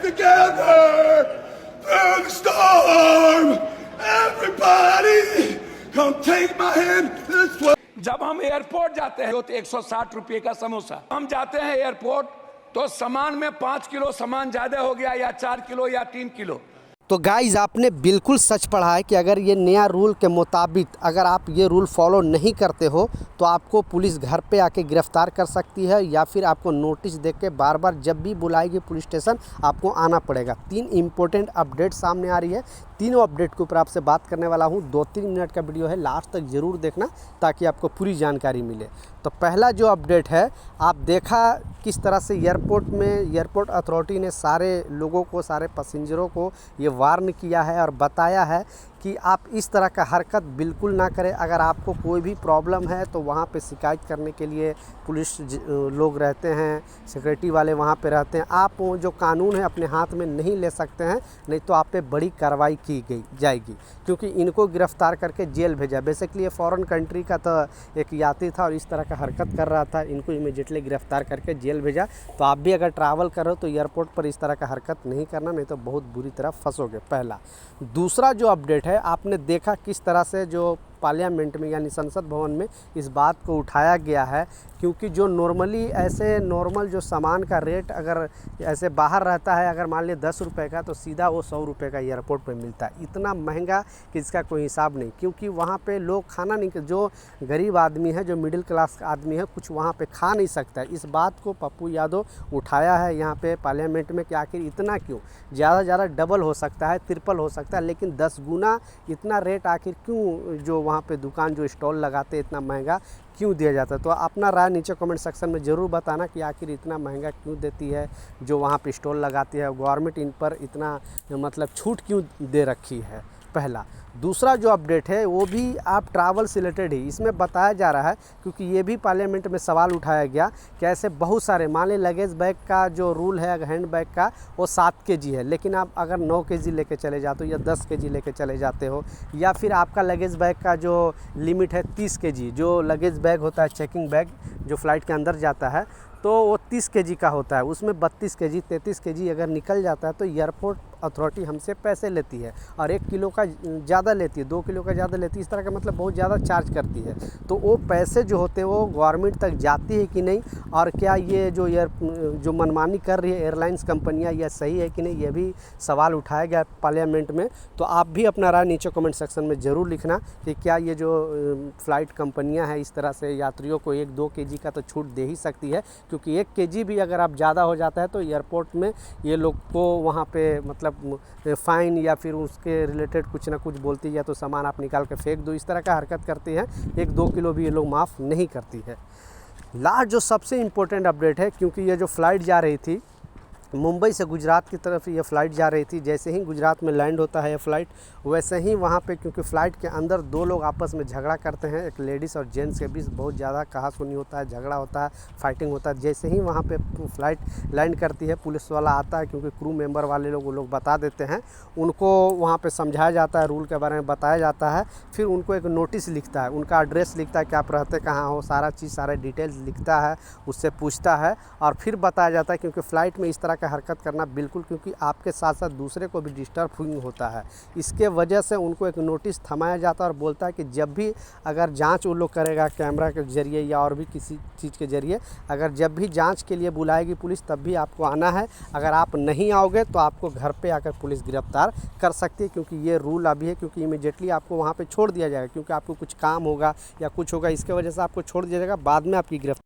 Together through the storm, everybody come take my hand. This way. जब हम airport जाते हैं तो 160 रुपये का समोसा, हम जाते हैं एयरपोर्ट तो सामान में 5 किलो सामान ज़्यादा हो गया या 4 किलो या 3 किलो। तो गाइज़ आपने बिल्कुल सच पढ़ा है कि अगर ये नया रूल के मुताबिक अगर आप ये रूल फॉलो नहीं करते हो तो आपको पुलिस घर पे आके गिरफ़्तार कर सकती है या फिर आपको नोटिस दे के बार बार जब भी बुलाएगी पुलिस स्टेशन आपको आना पड़ेगा। 3 इम्पोर्टेंट अपडेट सामने आ रही है, तीनों अपडेट के ऊपर आपसे बात करने वाला हूँ। 2-3 मिनट का वीडियो है, लास्ट तक ज़रूर देखना ताकि आपको पूरी जानकारी मिले। तो पहला जो अपडेट है, आप देखा किस तरह से एयरपोर्ट अथॉरिटी ने सारे लोगों को, सारे पैसेंजरों को ये वार्न किया है और बताया है कि आप इस तरह का हरकत बिल्कुल ना करें। अगर आपको कोई भी प्रॉब्लम है तो वहाँ पे शिकायत करने के लिए पुलिस लोग रहते हैं, सिक्योरिटी वाले वहाँ पे रहते हैं। आप जो कानून है अपने हाथ में नहीं ले सकते हैं, नहीं तो आप पे बड़ी कार्रवाई की जाएगी, क्योंकि इनको गिरफ़्तार करके जेल भेजा। बेसिकली ये फॉरेन कंट्री का तो एक यात्री था और इस तरह का हरकत कर रहा था, इनको इमीडिएटली गिरफ़्तार करके जेल भेजा। तो आप भी अगर ट्रैवल कर रहे हो तो एयरपोर्ट पर इस तरह का हरकत नहीं करना, नहीं तो बहुत बुरी तरह फंसोगे। पहला। दूसरा जो अपडेट है, आपने देखा किस तरह से जो पार्लियामेंट में यानी संसद भवन में इस बात को उठाया गया है, क्योंकि जो नॉर्मली ऐसे नॉर्मल जो सामान का रेट अगर ऐसे बाहर रहता है, अगर मान लिया 10 रुपये का, तो सीधा वो 100 रुपये का एयरपोर्ट पे मिलता है। इतना महंगा कि इसका कोई हिसाब नहीं, क्योंकि वहाँ पे लोग खाना नहीं, जो गरीब आदमी है, जो मिडिल क्लास का आदमी है, कुछ वहाँ पे खा नहीं सकता है। इस बात को पप्पू यादव उठाया है यहाँ पे पार्लियामेंट में कि आखिर इतना क्यों, ज़्यादा डबल हो सकता है, ट्रिपल हो सकता है, लेकिन 10 गुना इतना रेट आखिर क्यों, जो वहाँ पे दुकान जो स्टॉल लगाते हैं, इतना महंगा क्यों दिया जाता है। तो अपना राय नीचे कमेंट सेक्शन में ज़रूर बताना कि आखिर इतना महंगा क्यों देती है जो वहाँ पे स्टॉल लगाती है, गवर्नमेंट इन पर इतना मतलब छूट क्यों दे रखी है। पहला। दूसरा जो अपडेट है वो भी आप ट्रैवल से रिलेटेड ही इसमें बताया जा रहा है, क्योंकि ये भी पार्लियामेंट में सवाल उठाया गया कि ऐसे बहुत सारे, मान लें लगेज बैग का जो रूल है हैंड बैग का वो 7 kg है, लेकिन आप अगर 9 kg लेके चले जाते हो या 10 kg लेके चले जाते हो, या फिर आपका लगेज बैग का जो लिमिट है 30 kg, जो लगेज बैग होता है चेकिंग बैग जो फ़्लाइट के अंदर जाता है, तो वो 30 kg का होता है। उसमें 32 kg 33 kg अगर निकल जाता है तो एयरपोर्ट अथॉरिटी हमसे पैसे लेती है और 1 किलो का ज़्यादा लेती है, 2 किलो का ज़्यादा लेती है, इस तरह का मतलब बहुत ज़्यादा चार्ज करती है। तो वो पैसे जो होते हैं वो गवर्नमेंट तक जाती है कि नहीं, और क्या ये जो मनमानी कर रही है एयरलाइंस कंपनियां, यह सही है कि नहीं, ये भी सवाल उठाया गया पार्लियामेंट में। तो आप भी अपना राय नीचे कमेंट सेक्शन में ज़रूर लिखना कि क्या ये जो फ़्लाइट कंपनियाँ हैं इस तरह से यात्रियों को 1-2 kg का तो छूट दे ही सकती है, क्योंकि 1 kg भी अगर आप ज़्यादा हो जाता है तो एयरपोर्ट में ये लोग को वहाँ पे मतलब फ़ाइन या फिर उसके रिलेटेड कुछ ना कुछ बोलती है, या तो सामान आप निकाल के फेंक दो, इस तरह का हरकत करती है। 1-2 किलो भी ये लोग माफ़ नहीं करती है। लास्ट जो सबसे इम्पोर्टेंट अपडेट है, क्योंकि ये जो फ़्लाइट जा रही थी मुंबई से गुजरात की तरफ ये फ़्लाइट जा रही थी, जैसे ही गुजरात में लैंड होता है ये फ़्लाइट, वैसे ही वहाँ पे, क्योंकि फ़्लाइट के अंदर 2 लोग आपस में झगड़ा करते हैं, एक लेडीज़ और जेंट्स के बीच बहुत ज़्यादा कहा-सुनी होता है, झगड़ा होता है, फाइटिंग होता है। जैसे ही वहाँ पे फ़्लाइट लैंड करती है, पुलिस वाला आता है, क्योंकि क्रू मेंबर वाले लोग वो लोग बता देते हैं, उनको वहाँ पे समझाया जाता है, रूल के बारे में बताया जाता है, फिर उनको एक नोटिस लिखता है, उनका एड्रेस लिखता है कि आप रहते कहाँ हो, सारा चीज़, सारे डिटेल्स लिखता है, उससे पूछता है और फिर बताया जाता है, क्योंकि फ़्लाइट में इस तरह का हरकत करना बिल्कुल, क्योंकि आपके साथ साथ दूसरे को भी डिस्टर्बिंग होता है, इसके वजह से उनको एक नोटिस थमाया जाता है और बोलता है कि जब भी अगर जांच वो लोग करेगा कैमरा के ज़रिए या और भी किसी चीज़ के ज़रिए, अगर जब भी जांच के लिए बुलाएगी पुलिस तब भी आपको आना है। अगर आप नहीं आओगे तो आपको घर पे आकर पुलिस गिरफ़्तार कर सकती है, क्योंकि ये रूल अभी है, क्योंकि इमीडिएटली आपको वहाँ पर छोड़ दिया जाएगा, क्योंकि आपको कुछ काम होगा या कुछ होगा, इसके वजह से आपको छोड़ दिया जाएगा, बाद में आपकी गिरफ्तार